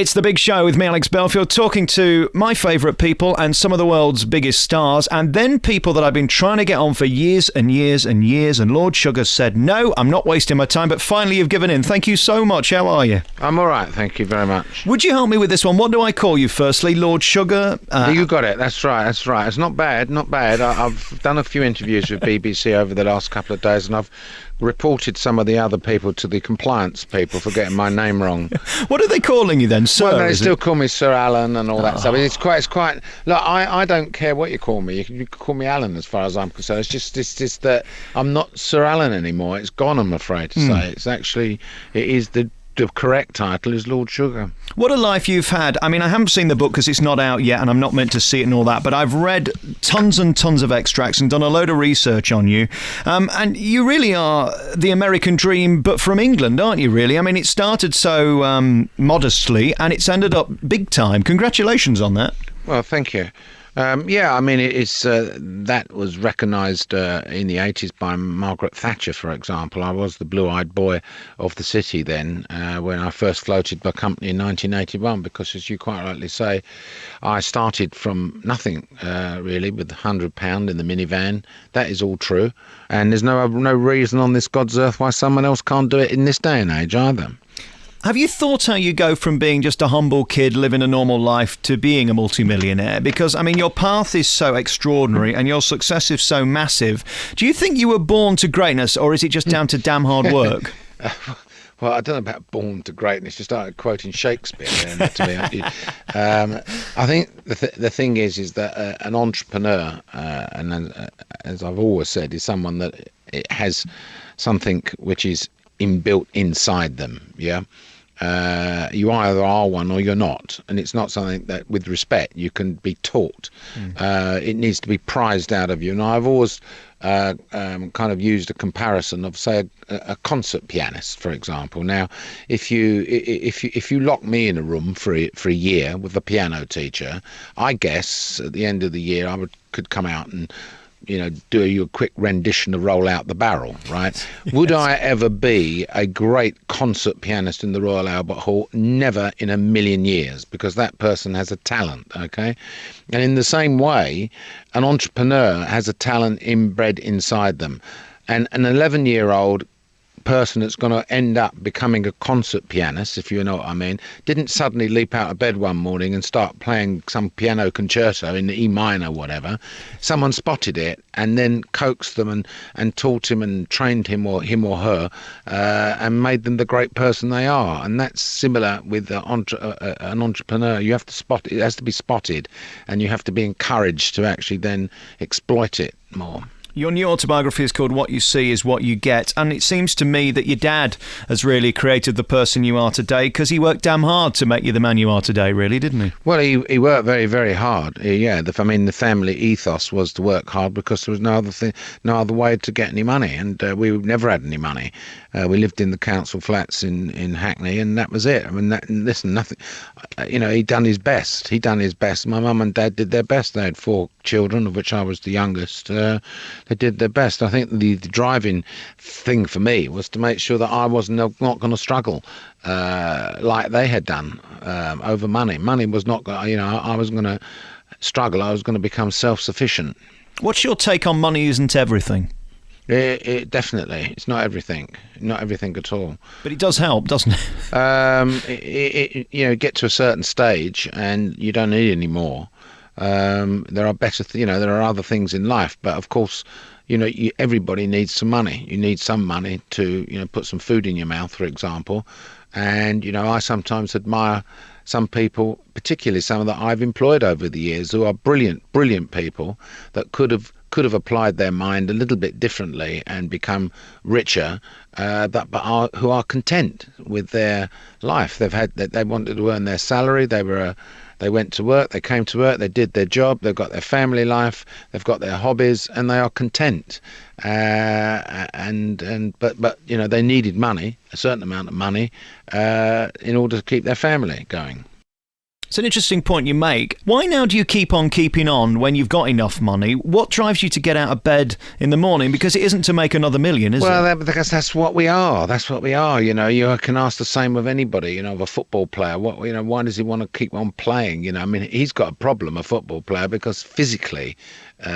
It's The Big Show with me, Alex Belfield, talking to my favourite people and some of the world's biggest stars, and then people that I've been trying to get on for years and years and years, and Lord Sugar said, no, I'm not wasting my time, but finally you've given in. Thank you so much. How are you? I'm all right, thank you very much. Would you help me with this one? What do I call you firstly? Lord Sugar? You got it, that's right. It's not bad. I've done a few interviews with BBC over the last couple of days, and I've reported some of the other people to the compliance people for getting my name wrong. What are they calling you then, sir? Well, they still call me Sir Alan and all that stuff. It's quite. Look, I don't care what you call me. You can call me Alan as far as I'm concerned. It's just that I'm not Sir Alan anymore. It's gone, I'm afraid to say. It is the correct title is Lord Sugar. What a life you've had. I mean, I haven't seen the book because it's not out yet and I'm not meant to see it and all that, but I've read tons and tons of extracts and done a load of research on you. And you really are the American dream, but from England, aren't you, really? I mean, it started so modestly and it's ended up big time. Congratulations on that. Well, thank you. I mean, it's that was recognised in the 80s by Margaret Thatcher, for example. I was the blue-eyed boy of the city then when I first floated my company in 1981, because, as you quite rightly say, I started from nothing, really, with £100 in the minivan. That is all true. And there's no reason on this God's earth why someone else can't do it in this day and age either. Have you thought how you go from being just a humble kid living a normal life to being a multimillionaire? Because, I mean, your path is so extraordinary and your success is so massive. Do you think you were born to greatness, or is it just down to damn hard work? Well, I don't know about born to greatness. You started quoting Shakespeare there, to be honest. I think the thing is that an entrepreneur, as I've always said, is someone that it has something which is inbuilt inside them, yeah? You either are one or you're not, and it's not something that, with respect, you can be taught. It needs to be prized out of you. And I've always kind of used a comparison of, say, a concert pianist, for example. Now, if you lock me in a room for a year with a piano teacher, I guess at the end of the year could come out and do you a quick rendition of Roll Out the Barrel, right? Yes. Would I ever be a great concert pianist in the Royal Albert Hall? Never in a million years, because that person has a talent, okay? And in the same way, an entrepreneur has a talent inbred inside them. And an 11-year-old person that's going to end up becoming a concert pianist, if you know what I mean, didn't suddenly leap out of bed one morning and start playing some piano concerto in the E minor or whatever. Someone spotted it and then coaxed them and taught him and trained him or her and made them the great person they are. And that's similar with an entrepreneur. You have to spot it. It has to be spotted, and you have to be encouraged to actually then exploit it more. Your new autobiography is called What You See Is What You Get, and it seems to me that your dad has really created the person you are today, because he worked damn hard to make you the man you are today, really, didn't he? Well, he worked very, very hard. Yeah, the family ethos was to work hard, because there was no other way to get any money, and we never had any money. We lived in the council flats in Hackney, and that was it. I mean, nothing. He'd done his best. My mum and dad did their best. They had 4 children, of which I was the youngest. They did their best. I think the driving thing for me was to make sure that I was not going to struggle like they had done over money. Money was not, I wasn't going to struggle. I was going to become self-sufficient. What's your take on money isn't everything? It definitely, it's not everything at all. But it does help, doesn't it? Get to a certain stage and you don't need any more. There are better, there are other things in life, but of course, everybody needs some money. You need some money to, put some food in your mouth, for example. And, I sometimes admire some people, particularly some that I've employed over the years, who are brilliant people that could have applied their mind a little bit differently and become richer, who are content with their life. They wanted to earn their salary. They went to work, they came to work, they did their job, they've got their family life, they've got their hobbies, and they are content. But they needed money, a certain amount of money, in order to keep their family going. It's an interesting point you make. Why now do you keep on keeping on when you've got enough money? What drives you to get out of bed in the morning? Because it isn't to make another million, is it? Well, because that's what we are. That's what we are. You can ask the same of anybody. Of a football player. Why does he want to keep on playing? I mean, he's got a problem, a football player, because physically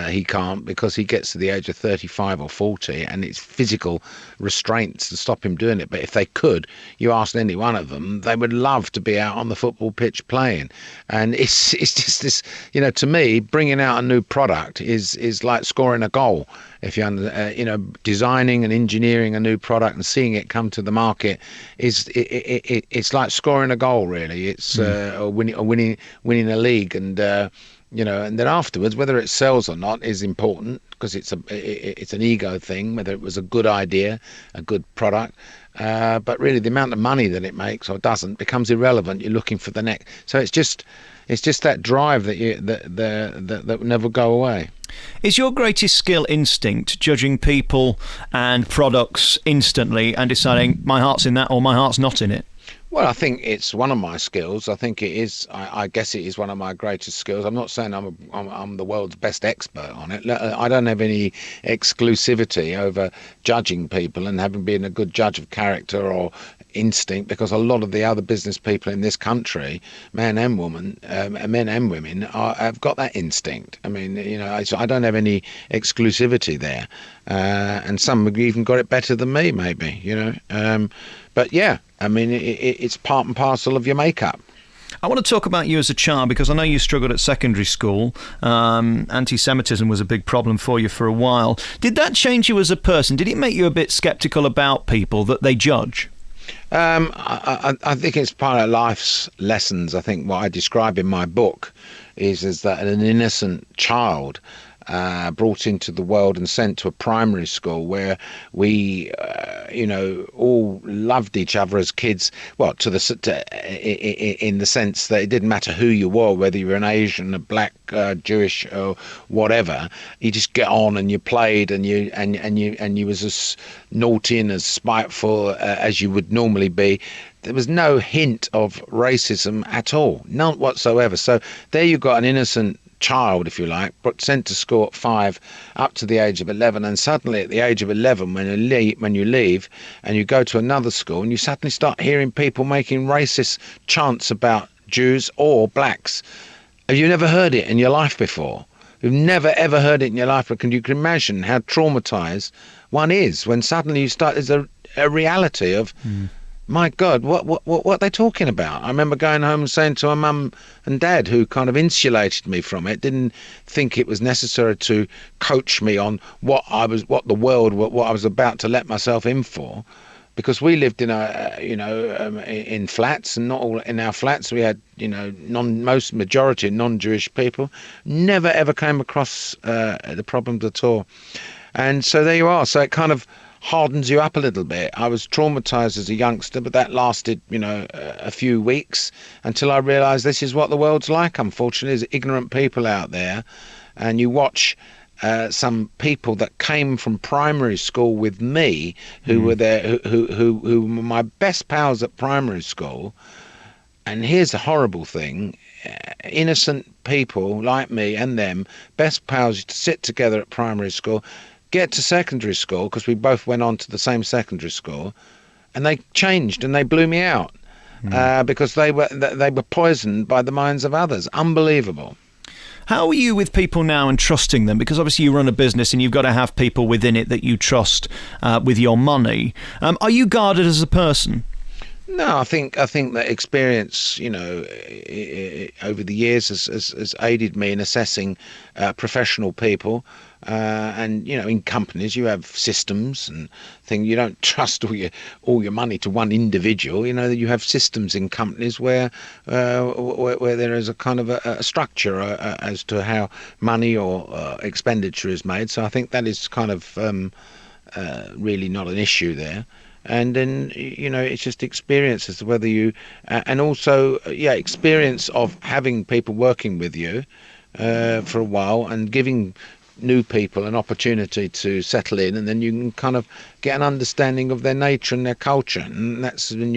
he can't, because he gets to the age of 35 or 40, and it's physical restraints to stop him doing it. But if they could, you ask any one of them, they would love to be out on the football pitch playing. And it's just this, to me, bringing out a new product is like scoring a goal. If you're, designing and engineering a new product and seeing it come to the market it's like scoring a goal, really. It's winning a league, and and then afterwards, whether it sells or not is important, because it's an ego thing, whether it was a good idea, a good product. But really, the amount of money that it makes or doesn't becomes irrelevant. You're looking for the next. So it's just that drive that will never go away. Is your greatest skill instinct, judging people and products instantly and deciding my heart's in that or my heart's not in it? Well, I think it's one of my skills. I think it is. I guess it is one of my greatest skills. I'm not saying I'm the world's best expert on it. I don't have any exclusivity over judging people and having been a good judge of character or instinct, because a lot of the other business people in this country, men and women, have got that instinct. I mean, I don't have any exclusivity there, and some have even got it better than me, maybe. But yeah, I mean, it's part and parcel of your makeup. I want to talk about you as a child, because I know you struggled at secondary school. Anti-Semitism was a big problem for you for a while. Did that change you as a person? Did it make you a bit sceptical about people that they judge? I think it's part of life's lessons. I think what I describe in my book is that an innocent child brought into the world and sent to a primary school where we, all loved each other as kids. Well, in the sense that it didn't matter who you were, whether you were an Asian, a black, Jewish, or whatever. You just get on and you played, and you was as naughty and as spiteful as you would normally be. There was no hint of racism at all, none whatsoever. So there you got an innocent child, if you like, but sent to school at 5 up to the age of 11, and suddenly at the age of 11, when you leave and you go to another school, and you suddenly start hearing people making racist chants about Jews or blacks. Have you never heard it in your life before? You've never ever heard it in your life. But you can imagine how traumatized one is when suddenly you start. There's a reality of my God, what are they talking about? I remember going home and saying to my mum and dad, who kind of insulated me from it, didn't think it was necessary to coach me on what I was about to let myself in for, because we lived in in flats, and not all in our flats we had majority non-Jewish people. Never ever came across the problems at all, and so there you are. So it kind of hardens you up a little bit. I was traumatized as a youngster, but that lasted, a few weeks until I realized this is what the world's like. Unfortunately, there's ignorant people out there, and you watch some people that came from primary school with me, who were there, who were my best pals at primary school. And here's a horrible thing. Innocent people like me and them, best pals, used to sit together at primary school, get to secondary school, because we both went on to the same secondary school, and they changed and they blew me out because they were poisoned by the minds of others. Unbelievable. How are you with people now and trusting them? Because obviously you run a business and you've got to have people within it that you trust with your money. Are you guarded as a person? No, I think that experience, over the years has aided me in assessing professional people. And in companies you have systems and things. You don't trust all your money to one individual. You have systems in companies where there is a kind of a structure as to how money or expenditure is made. So I think that is kind of really not an issue there. And then it's just experience as to whether you and also experience of having people working with you for a while and giving new people an opportunity to settle in, and then you can kind of get an understanding of their nature and their culture, and that's when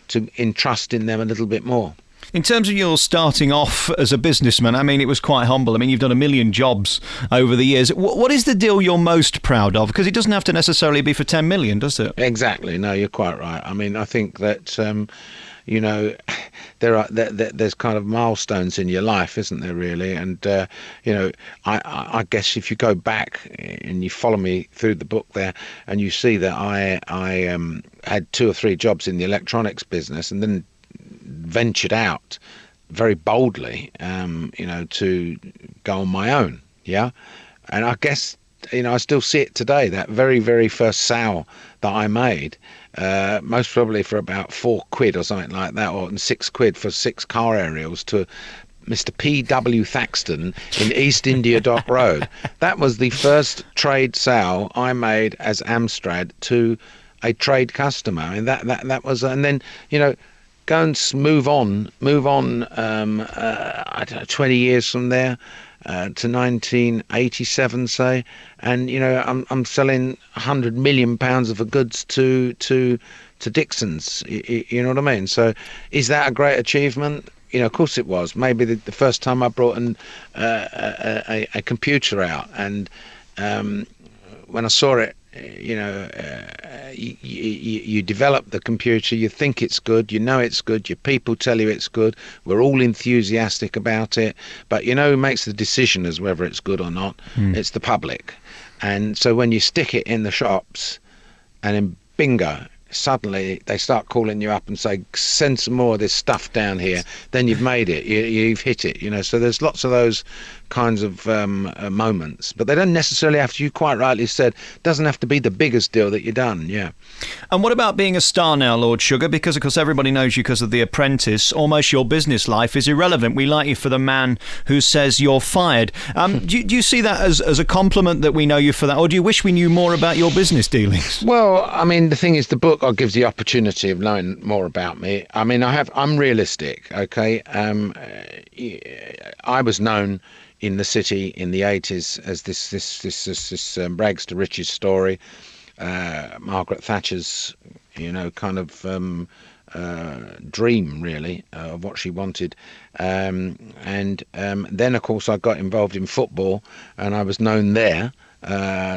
to entrust in them a little bit more. In terms of your starting off as a businessman, I mean, it was quite humble. I mean, you've done a million jobs over the years. What is the deal you're most proud of? Because it doesn't have to necessarily be for 10 million, does it? Exactly. No, you're quite right. I mean, I think that you know, there's kind of milestones in your life, isn't there, really? And you know, I guess if you go back and you follow me through the book there, and you see that I had 2 or 3 jobs in the electronics business, and then ventured out very boldly, you know, to go on my own. Yeah, and I guess, you know, I still see it today. That very, very first sow that I made, most probably for about £4 or something like that, or £6 for 6 car aerials to Mr. P.W. Thaxton in East India Dock Road. That was the first trade sow I made as Amstrad to a trade customer. I mean, that was, and then, you know, go and move on. I don't know, 20 years from there. To 1987, say, and you know, I'm selling 100 million pounds of goods to Dixon's. You know what I mean? So, is that a great achievement? You know, of course it was. Maybe the first time I brought a computer out, and when I saw it, you know, you develop the computer, you think it's good, you know it's good, your people tell you it's good, we're all enthusiastic about it, but you know who makes the decision as whether it's good or not? It's the public. And so when you stick it in the shops, and then bingo, suddenly they start calling you up and say, send some more of this stuff down here, then you've made it, you've hit it, you know. So there's lots of those kinds of moments, but they don't necessarily have to, you quite rightly said, doesn't have to be the biggest deal that you've done. Yeah. And what about being a star now, Lord Sugar? Because of course everybody knows you because of The Apprentice. Almost your business life is irrelevant. We like you for the man who says you're fired. Do you see that as a compliment that we know you for that, or do you wish we knew more about your business dealings? Well, I mean, the thing is, the book gives the opportunity of knowing more about me. I mean, I'm realistic, okay? I was known in the city in the 80s as this rags to riches story, Margaret Thatcher's, you know, kind of dream, really, of what she wanted. And then, of course, I got involved in football, and I was known there.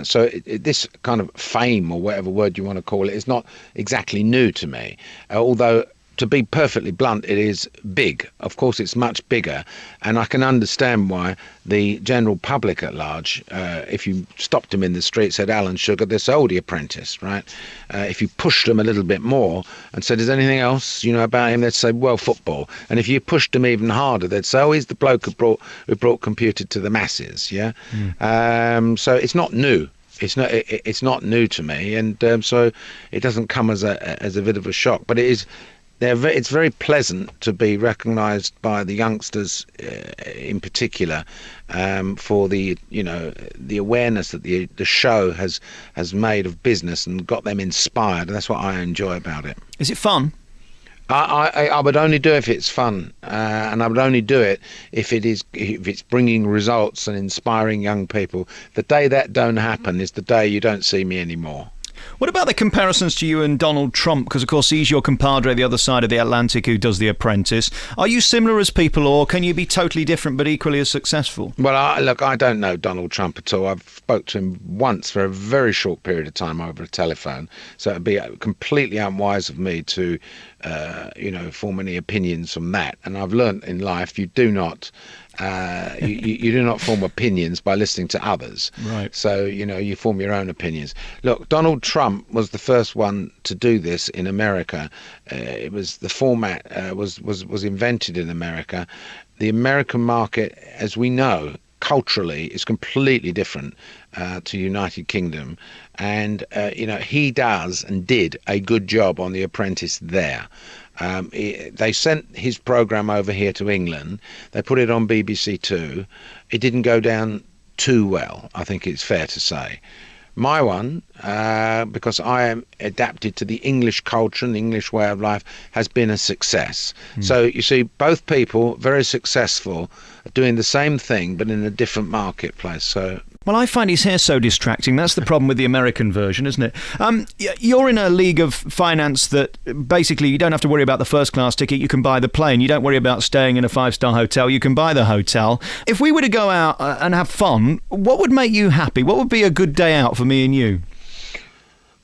So this kind of fame, or whatever word you want to call it, is not exactly new to me, although, to be perfectly blunt, it is big. Of course, it's much bigger, and I can understand why the general public at large, if you stopped them in the street, said, Alan Sugar, this oldie Apprentice, right? If you pushed them a little bit more and said, is there anything else, you know, about him? They'd say, well, football. And if you pushed them even harder, they'd say, oh, he's the bloke who brought computer to the masses, yeah? So it's not new. It's not new to me, and so it doesn't come as a bit of a shock, but it is. It's very pleasant to be recognised by the youngsters, in particular, for the, you know, the awareness that the show has made of business and got them inspired. And that's what I enjoy about it. Is it fun? I would only do it if it's fun, and I would only do it if it's bringing results and inspiring young people. The day that don't happen is the day you don't see me anymore. What about the comparisons to you and Donald Trump? Because, of course, he's your compadre the other side of the Atlantic who does The Apprentice. Are you similar as people, or can you be totally different but equally as successful? Well, look, I don't know Donald Trump at all. I've spoke to him once for a very short period of time over a telephone, so it'd be completely unwise of me to, you know, form any opinions from that. And I've learnt in life you do not... you do not form opinions by listening to others. Right. So, you know, you form your own opinions. Look, Donald Trump was the first one to do this in America. It was the format was invented in America. The American market, as we know, culturally is completely different to United Kingdom, and you know, he does and did a good job on The Apprentice there. They sent his program over here to England. They put it on BBC Two. It didn't go down too well, I think it's fair to say. My one, because I am adapted to the English culture and the English way of life, has been a success. So you see, both people very successful, doing the same thing but in a different marketplace. So Well, I find his hair so distracting. That's the problem with the American version, isn't it? You're in a league of finance that basically you don't have to worry about the first-class ticket. You can buy the plane. You don't worry about staying in a five-star hotel. You can buy the hotel. If we were to go out and have fun, what would make you happy? What would be a good day out for me and you?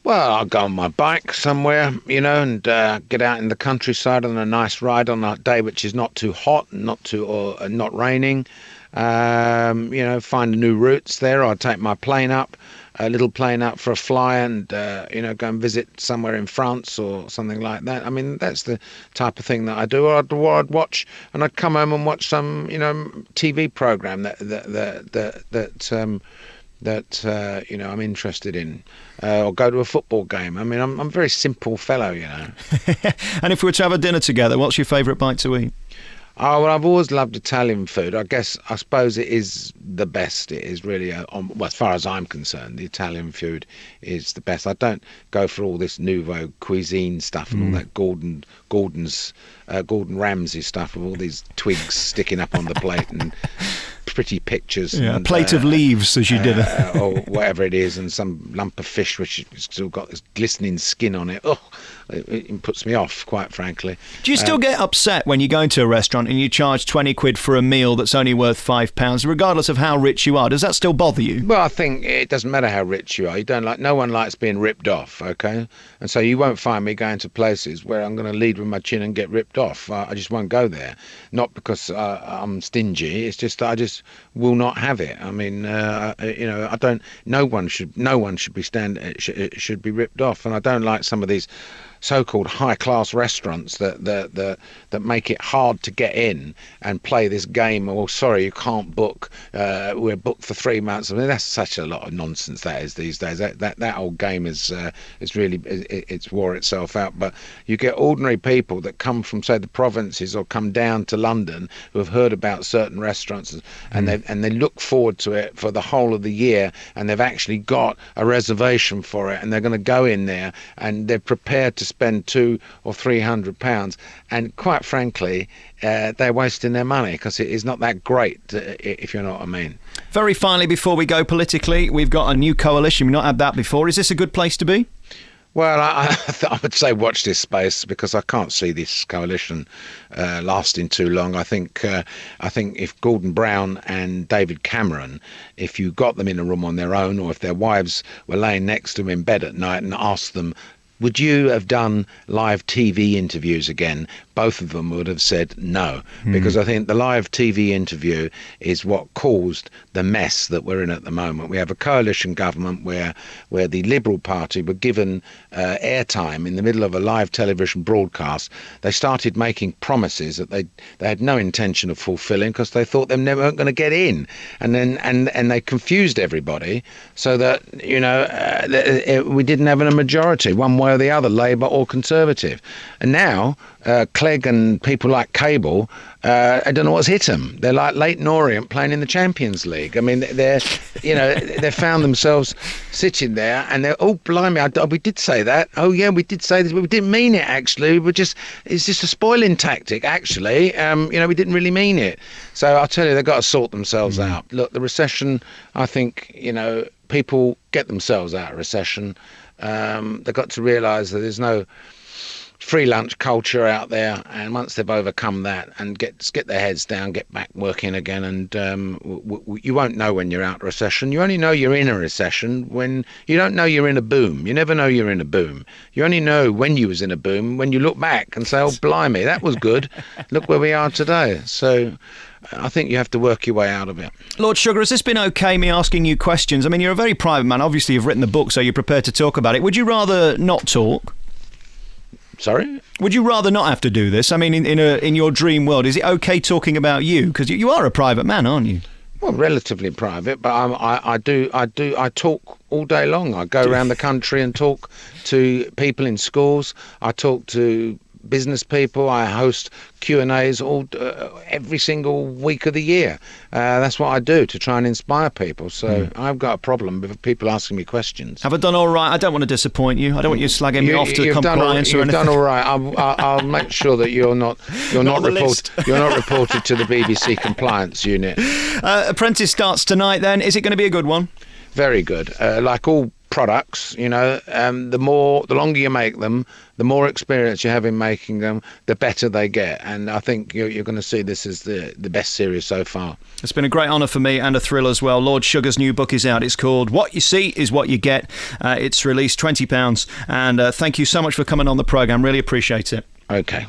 Well, I'll go on my bike somewhere, and get out in the countryside on a nice ride on a day which is not too hot and not raining. Find new routes there. I'll take my little plane up for a fly and, go and visit somewhere in France or something like that. I mean, that's the type of thing that I do. Or I'd watch, and I'd come home and watch some, TV program that I'm interested in, or go to a football game. I mean, I'm a very simple fellow, And if we were to have a dinner together, what's your favourite bite to eat? Oh, well, I've always loved Italian food. I suppose it is the best. It is really, as far as I'm concerned, the Italian food is the best. I don't go for all this nouveau cuisine stuff and all that Gordon Ramsay stuff with all these twigs sticking up on the plate and pretty pictures. Yeah, and, a plate of leaves, as you did it. Or whatever it is, and some lump of fish which has still got this glistening skin on it. Oh, it puts me off, quite frankly. Do you still get upset when you go into a restaurant and you charge 20 quid for a meal that's only worth £5, regardless of how rich you are? Does that still bother you? Well, I think it doesn't matter how rich you are. No one likes being ripped off, okay? And so you won't find me going to places where I'm going to lead with my chin and get ripped off. I just won't go there. Not because I'm stingy. It's just that I just will not have it. I mean, I don't. No one should should be ripped off. And I don't like some of these so-called high-class restaurants that make it hard to get in and play this game. Oh, sorry, you can't book. We're booked for 3 months. I mean, that's such a lot of nonsense that is these days. That old game is really it's wore itself out. But you get ordinary people that come from, say, the provinces or come down to London who have heard about certain restaurants and they look forward to it for the whole of the year, and they've actually got a reservation for it, and they're going to go in there and they're prepared to spend £200 or £300, and quite frankly, they're wasting their money because it is not that great, if you know what I mean. Very finally, before we go politically, we've got a new coalition. We've not had that before. Is this a good place to be? Well, I would say watch this space, because I can't see this coalition lasting too long. I think if Gordon Brown and David Cameron, if you got them in a room on their own, or if their wives were laying next to them in bed at night and asked them, would you have done live TV interviews again? Both of them would have said no, because I think the live TV interview is what caused the mess that we're in at the moment. We have a coalition government where the Liberal Party were given airtime in the middle of a live television broadcast. They started making promises that they had no intention of fulfilling, because they thought they weren't going to get in, and they confused everybody so that we didn't have a majority one way or the other, Labour or Conservative. And now Clegg and people like Cable, I don't know what's hit them. They're like Leyton Orient playing in the Champions League. I mean, they found themselves sitting there and they're, oh, blimey, we did say that. Oh, yeah, we did say this, but we didn't mean it, actually. It's just a spoiling tactic, actually. We didn't really mean it. So I'll tell you, they've got to sort themselves out. Look, the recession, I think, people get themselves out of recession. They've got to realise that there's no free lunch culture out there, and once they've overcome that and get their heads down, get back working again, and you won't know when you're out of recession. You only know you're in a recession when you don't know you're in a boom. You never know you're in a boom. You only know when you was in a boom when you look back and say, oh, blimey, that was good. Look where we are today. So I think you have to work your way out of it. Lord Sugar, has this been okay, me asking you questions? I mean, you're a very private man. Obviously, you've written the book, so you're prepared to talk about it. Would you rather not talk? Sorry? Would you rather not have to do this? I mean, in your dream world, is it okay talking about you? Because you are a private man, aren't you? Well, relatively private, but I talk all day long. I go around the country and talk to people in schools. I talk to business people. I host Q&As every single week of the year. That's what I do to try and inspire people. So I've got a problem with people asking me questions. Have I done all right? I don't want to disappoint you. I don't want you slagging me off to compliance or anything. You've done all right. I'll make sure that you're not reported to the BBC compliance unit. Apprentice starts tonight. Then is it going to be a good one? Very good. Like all products, the longer you make them, the more experience you have in making them, the better they get. And I think you're going to see this as the best series so far. It's been a great honour for me and a thrill as well. Lord Sugar's new book is out. It's called What You See Is What You Get. It's released £20. And thank you so much for coming on the programme. Really appreciate it. Okay.